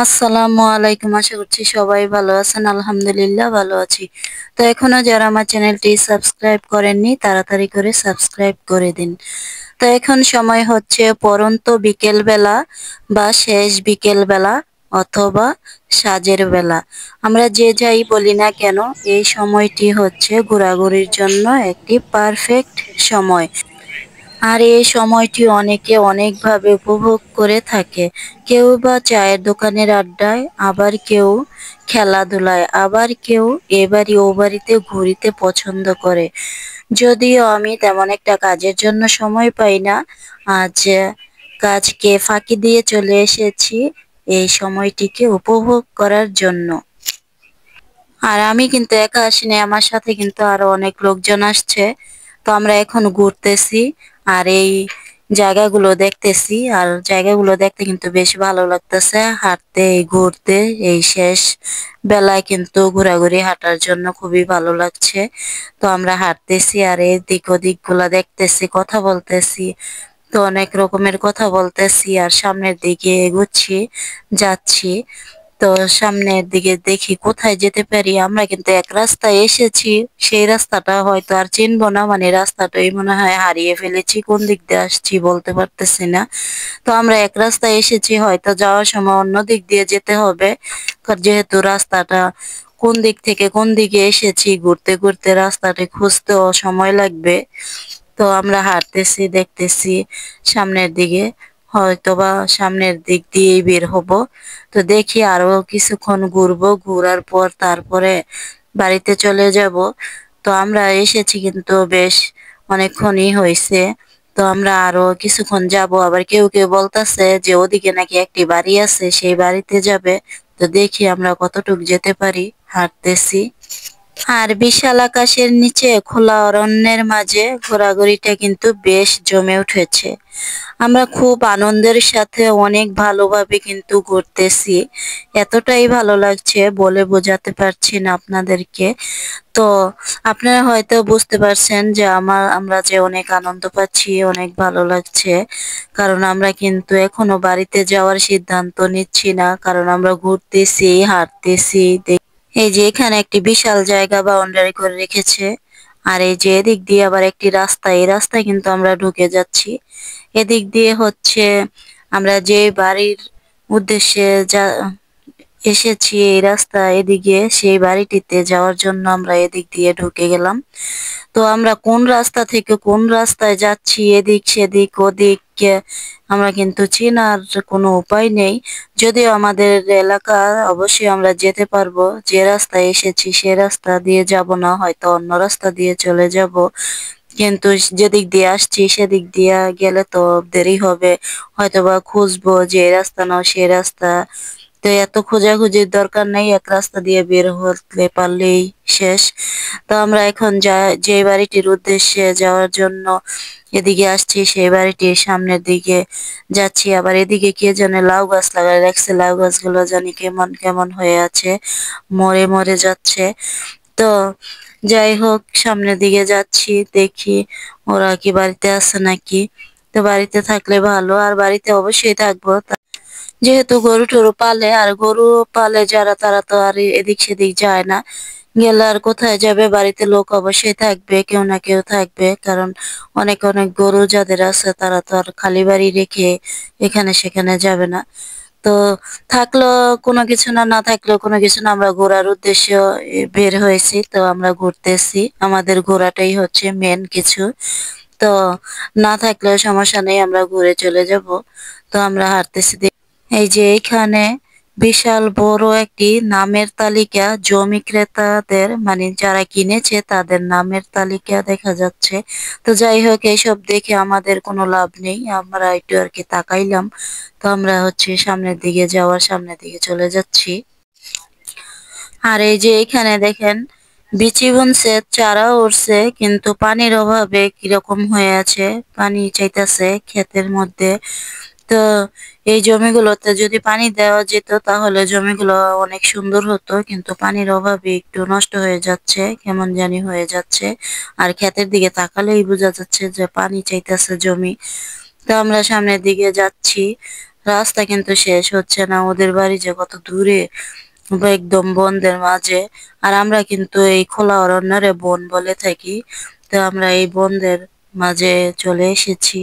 আসসালামু আলাইকুম। আশা করছি সবাই ভালো আছেন। আলহামদুলিল্লাহ ভালো আছি। তো এখনো যারা আমার চ্যানেলটি সাবস্ক্রাইব করেননি তাড়াতাড়ি করে সাবস্ক্রাইব করে দিন। তো এখন সময় হচ্ছে পড়ন্ত বিকেল বেলা বা শেষ বিকেল বেলা অথবা সাজের বেলা। আমরা যে যাই বলি না কেন, এই সময়টি হচ্ছে ঘোরাঘুরির জন্য একটি পারফেক্ট সময়। আর এই সময়টি অনেকে অনেকভাবে উপভোগ করে থাকে। কেউ বা চায়ের দোকানের আড্ডায়, আবার কেউ খেলাধুলায়, আবার কেউ এ বাড়ি ও বাড়িতে ঘুরিতে পছন্দ করে। যদিও আমি তেমন একটা কাজের জন্য সময় পাই না, আজ কাজকে ফাঁকি দিয়ে চলে এসেছি এই সময়টিকে উপভোগ করার জন্য। আর আমি কিন্তু একা আসিনি, আমার সাথে কিন্তু আরো অনেক লোকজন আসছে। তো আমরা এখন ঘুরতেছি আর এই জায়গাগুলো দেখতেছি, আর জায়গাগুলো দেখতে কিন্তু বেশ ভালো লাগতেছে। হাঁটতে এই ঘুরতে এই শেষ বেলায় কিন্তু ঘোরাঘুরি হাঁটার জন্য খুবই ভালো লাগছে। তো আমরা হাঁটতেছি আর এই দিক ওদিক গুলা দেখতেছি, কথা বলতেছি। তো অনেক রকমের কথা বলতেছি আর সামনের দিকে এগুচ্ছি, যাচ্ছি। তো সামনের দিকে দেখি কোথায় যেতে পারি। আমরা কিন্তু এক রাস্তায় এসেছি, সেই রাস্তাটা হয়তো আর চিনবো না, মানে রাস্তাটাই মনে হয় হারিয়ে ফেলেছি, কোন দিক দিয়ে আসছি বলতে পারতেছি না। তো আমরা এক রাস্তায় এসেছি, হয়তো যাওয়ার সময় অন্য দিক দিয়ে যেতে হবে, যেহেতু রাস্তাটা কোন দিক থেকে কোন দিকে এসেছি ঘুরতে ঘুরতে রাস্তাটা খুঁজতেও সময় লাগবে। তো আমরা হাঁটতেছি, দেখতেছি সামনের দিকে, হয়তোবা সামনের দিক দিয়েই বের হব। তো দেখি আরো কিছুক্ষণ ঘুরবো, ঘোরার পর তারপরে বাড়িতে চলে যাব। তো আমরা এসেছি কিন্তু বেশ অনেকক্ষণই হয়েছে। তো আমরা আরো কিছুক্ষণ যাব, আবার কেউ কেউ বলতেছে যে ওদিকে নাকি একটি বাড়ি আছে, সেই বাড়িতে যাবে। তো দেখি আমরা কতটুক যেতে পারি, হাঁটতেছি। আর বিশাল আকাশের নিচে খোলা অরণ্যের মাঝে ঘোরাঘুরিটা কিন্তু বেশ জমে উঠেছে। আমরা খুব আনন্দের সাথে অনেক ভালোভাবে কিন্তু ঘুরতেছি। এতটাই ভালো লাগছে বলে বোঝাতে পারছি না আপনাদেরকে। তো আপনারা হয়তো বুঝতে পারছেন যে আমরা যে অনেক আনন্দ পাচ্ছি, অনেক ভালো লাগছে। কারণ আমরা কিন্তু এখনো বাড়িতে যাওয়ার সিদ্ধান্ত নিচ্ছি না, কারণ আমরা ঘুরতেছি, হাঁটতেছি। এই যে এখানে একটি বিশাল জায়গা বাউন্ডারি করে রেখেছে। আর এই যে এদিক দিয়ে আবার একটি রাস্তা, এই রাস্তায় কিন্তু আমরা ঢুকে যাচ্ছি। এদিক দিয়ে হচ্ছে আমরা যে বাড়ির উদ্দেশ্যে যা এসেছি, এই রাস্তা এদিকে সেই বাড়িটিতে যাওয়ার জন্য আমরা এদিক দিয়ে ঢুকে গেলাম। তো আমরা কোন রাস্তা থেকে কোন রাস্তায় যাচ্ছি, এদিক সেদিক ওদিক আমরা কিন্তু চেনার কোনো উপায় নেই। যদিও আমাদের এলাকা, অবশ্যই আমরা যেতে পারবো। যে রাস্তায় এসেছি সে রাস্তা দিয়ে যাব না, হয়তো অন্য রাস্তা দিয়ে চলে যাব। কিন্তু যেদিক দিয়ে আসছি সেদিক দিয়ে গেলে তো দেরি হবে, হয়তোবা খুঁজবো যে এই রাস্তা না সেই রাস্তা। তো এত খোঁজাখুঁজির দরকার নেই, এক রাস্তা দিয়ে বের হতে পারলেই শেষ। তো আমরা এখন যে বাড়িটির উদ্দেশ্যে যাওয়ার জন্য এদিকে আসছি, সেই বাড়িটির সামনের দিকে যাচ্ছি। আবার এদিকে কে জানে লাউ গাছ লাগায় রাখছে, লাউ গাছগুলো জানি কেমন কেমন হয়ে আছে, মরে মরে যাচ্ছে। তো যাই হোক, সামনের দিকে যাচ্ছি, দেখি ওরা কি বাড়িতে আছে নাকি। তো বাড়িতে থাকলে ভালো, আর বাড়িতে অবশ্যই থাকবো। যেহেতু গরু টরু পালে, আর গরু পালে যারা তারা তো আর এদিক সেদিক যায় না। গেলে আর কোথায় যাবে, বাড়িতে লোক অবশ্যই থাকবে, কেউ না কেউ থাকবে। কারণ অনেক অনেক গরু যাদের আছে তারা তো আর খালি বাড়ি রেখে এখানে সেখানে যাবে না। তো থাকলো কোনো কিছু না, না থাকলেও কোনো কিছু না, আমরা ঘোরার উদ্দেশ্য বের হয়েছি। তো আমরা ঘুরতেছি, আমাদের ঘোরাটাই হচ্ছে মেন কিছু। তো না থাকলেও সমস্যা নেই, আমরা ঘুরে চলে যাব। তো আমরা হাঁটতেছি। এই যে এখানে বিশাল বড় একটি নামের তালিকা, জমি ক্রেতাদের মানে যারা কিনেছে তাদের নামের তালিকা দেখা যাচ্ছে। তো যাই হোক, এইসব দেখে আমাদের কোনো লাভ নেই, আমরা একটু আর কি তাকাইলাম। তো আমরা হচ্ছে সামনের দিকে সামনের দিকে চলে যাচ্ছি। আর এই যে এখানে দেখেন বিচি বুনছে, চারা উঠছে, কিন্তু পানির অভাবে কিরকম হয়ে আছে, পানি চাইতেছে ক্ষেতের মধ্যে। তো এই জমিগুলোতে যদি পানি দেওয়া যেত তাহলে জমিগুলো অনেক সুন্দর হতো, কিন্তু পানির অভাবে একটু নষ্ট হয়ে যাচ্ছে, কেমন জানি হয়ে যাচ্ছে। আর ক্ষেতের দিকে তাকালেই বোঝা যাচ্ছে যে পানি চাইতেছে জমি। তো আমরা সামনের দিকে যাচ্ছি, রাস্তা কিন্তু শেষ হচ্ছে না, ওদের বাড়ি যে কত দূরে, একদম বনদের মাঝে। আর আমরা কিন্তু এই খোলা অরণ্যরে বন বলে থাকি। তো আমরা এই বনদের মাঝে চলে এসেছি।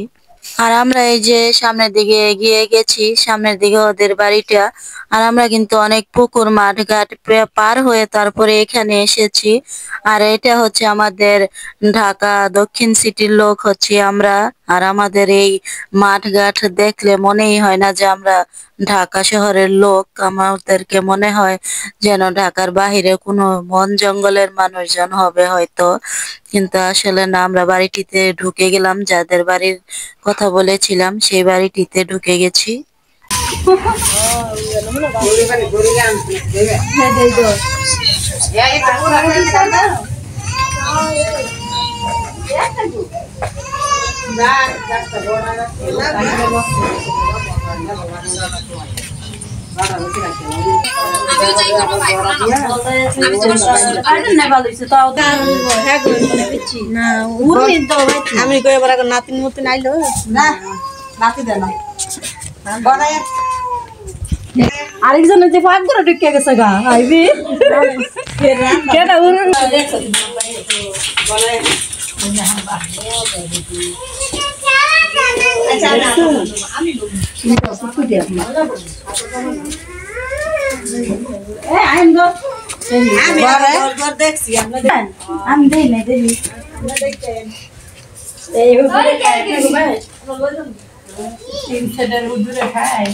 আর আমরা এই যে সামনের দিকে এগিয়ে গেছি, সামনের দিকে ওদের বাড়িটা। আর আমরা কিন্তু অনেক পুকুর মাঠ ঘাট পার হয়ে তারপরে এখানে এসেছি। আর এটা হচ্ছে আমাদের ঢাকা দক্ষিণ সিটির লোক হচ্ছে আমরা। আর আমাদের এই মাঠ ঘাট দেখলে মনেই হয় না যে আমরা ঢাকা শহরের লোক, আমাদেরকে মনে হয় যেন ঢাকার বাহিরে কোনো বন জঙ্গলের মানুষজন হবে হয়তো। কিন্তু আসলে না, আমরা বাড়িটিতে ঢুকে গেলাম, যাদের বাড়ির কথা বলেছিলাম সেই বাড়িটিতে ঢুকে গেছি। আমি নাতিন মতিন আইলো না নাতি দেন আরেকজনের যে ফাঁক করে ঢুকে গেছে গা আইবি কেটা আমি দেই না দেই খায়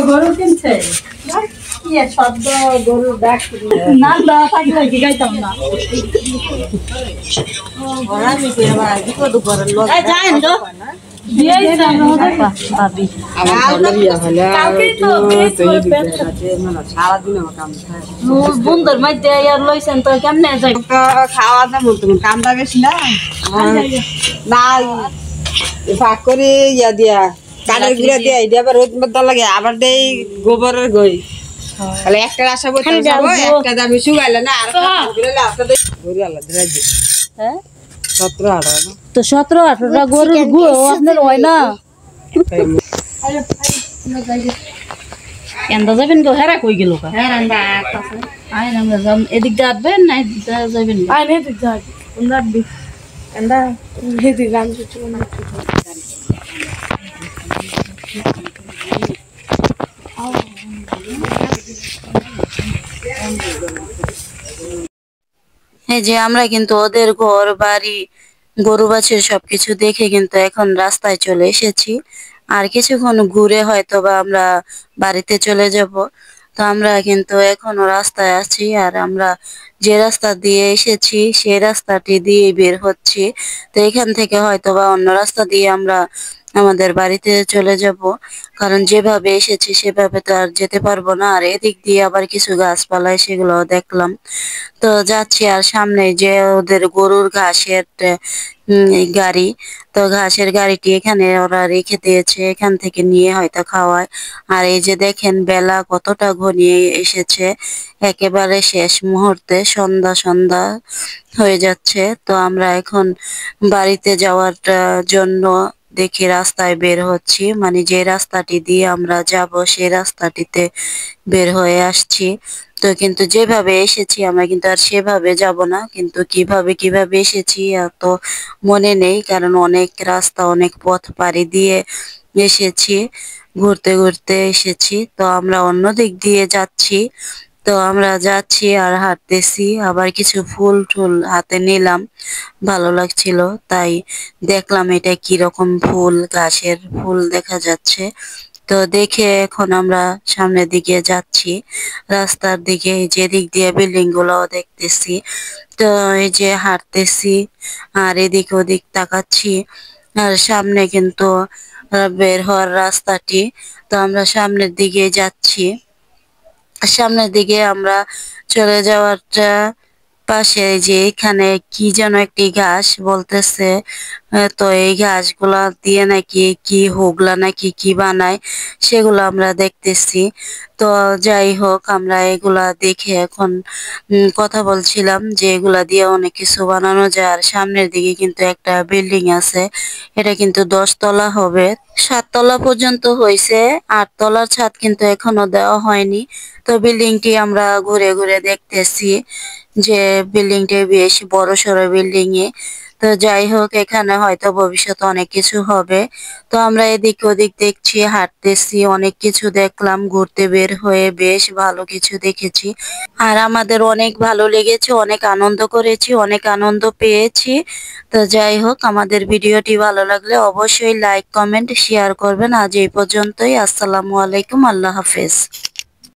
গরু কিনছে শব্দ গরু ডাক না দেওয়া থাকলে কি গাইতাম না বন্ধুর মধ্যে লইছেন তো কেমনে যাই খাওয়া দাওয়া কামটা বেশি না ফাঁক করে ইয়া দিয়া কাঠের গুঁড়া দিয়া এটা আবার রোদ মধ্যে লাগে আবার দেই গোবরের গই তাহলে একটা আশা বলতে একটা যাবে শুকাইলে না আর গরু আলাদা রাজি হ্যাঁ 17-18 তো 17-18টা গরুর গুঁড়ো আপনার হয় না এন্দা যাবেন গো হেরা কই গেল কা হেরা না আছে আইন আমরা যাম এদিক যাবেন না এদিক যাবেন আইন এদিক যাই আমরা বি এন্দা হেদি গান কিছু না এই যে আমরা কিন্তু ওদের ঘর বাড়ি গরু বাছুর সবকিছু দেখে কিন্তু এখন রাস্তায় চলে এসেছি। আর কিছুক্ষণ ঘুরে হয়তো বা আমরা বাড়িতে চলে যাব। তো আমরা কিন্তু এখনো রাস্তায় আছি, আর আমরা যে রাস্তা দিয়ে এসেছি সেই রাস্তাটি দিয়ে বের হচ্ছি। তো এখান থেকে হয়তো বা অন্য রাস্তা দিয়ে আমরা আমাদের বাড়িতে চলে যাব, কারণ যেভাবে এসেছি সেভাবে তো আর যেতে পারবো না। আর এদিক দিয়ে আবার কিছু গাছপালা সেগুলো দেখলাম। তো যাচ্ছি, আর সামনে যে ওদের গরুর ঘাসের গাড়ি, তো ঘাসের গাড়িটি এখানে ওরা রেখে দিয়েছে, এখান থেকে নিয়ে হয়তো খাওয়ায়। আর এই যে দেখেন বেলা কতটা ঘনিয়ে এসেছে, একেবারে শেষ মুহূর্তে সন্ধ্যা সন্ধ্যা হয়ে যাচ্ছে। তো আমরা এখন বাড়িতে যাওয়ার জন্য দেখি রাস্তায় বের হচ্ছি, মানে যে রাস্তাটি দিয়ে আমরা যাব সেই রাস্তাটিতে বের হয়ে আসছি। তো কিন্তু যেভাবে এসেছি আমরা কিন্তু আর সেভাবে যাব না, কিন্তু কিভাবে এসেছি এত মনে নেই, কারণ অনেক রাস্তা অনেক পথ পাড়ি দিয়ে এসেছি, ঘুরতে ঘুরতে এসেছি। তো আমরা অন্য দিক দিয়ে যাচ্ছি। তো আমরা যাচ্ছি আর হাঁটতেছি, আবার কিছু ফুল টুল হাতে নিলাম, ভালো লাগছিল তাই দেখলাম এটা কি রকম ফুল, ঘাসের ফুল দেখা যাচ্ছে। তো দেখে এখন আমরা সামনের দিকে যাচ্ছি, রাস্তার দিকে যেদিক দিয়ে বিল্ডিং গুলোও দেখতেছি। তো এই যে হাঁটতেছি আর এদিক ওদিক তাকাচ্ছি, আর সামনে কিন্তু বের হওয়ার রাস্তাটি। তো আমরা সামনের দিকে যাচ্ছি, সামনের দিকে আমরা চলে যাওয়ারটা পাশে যে এখানে কি যেন একটি ঘাস বলতেছে, তো এই ঘাসগুলা দিয়ে নাকি কি হোগলা নাকি কি বানায় সেগুলো আমরা দেখতেছি। তো যাই হোক, আমরা এগুলা দেখে এখন কথা বলছিলাম যে এগুলা দিয়ে অনেক কিছু বানানো যায়। আর সামনের দিকে কিন্তু একটা বিল্ডিং আছে, এটা কিন্তু 10 তলা হবে, 7 তলা পর্যন্ত হয়েছে, 8 তলার ছাদ কিন্তু এখনো দেওয়া হয়নি। তো বিল্ডিংটি আমরা ঘুরে ঘুরে দেখতেছি যে বিল্ডিংটি বেশ বড়সড় বিল্ডিং এ। তো যাই হোক, এখানে হয়তো ভবিষ্যতে অনেক কিছু হবে। তো আমরা এদিক ওদিক দেখছি, হাঁটতেছি, অনেক কিছু দেখলাম, ঘুরতে বের হয়ে বেশ ভালো কিছু দেখেছি। আর আমাদের অনেক ভালো লেগেছে, অনেক আনন্দ করেছি, অনেক আনন্দ পেয়েছি। তো যাই হোক, আমাদের ভিডিওটি ভালো লাগলে অবশ্যই লাইক কমেন্ট শেয়ার করবেন। আজ এই পর্যন্তই। আসসালামু আলাইকুম, আল্লাহ হাফেজ।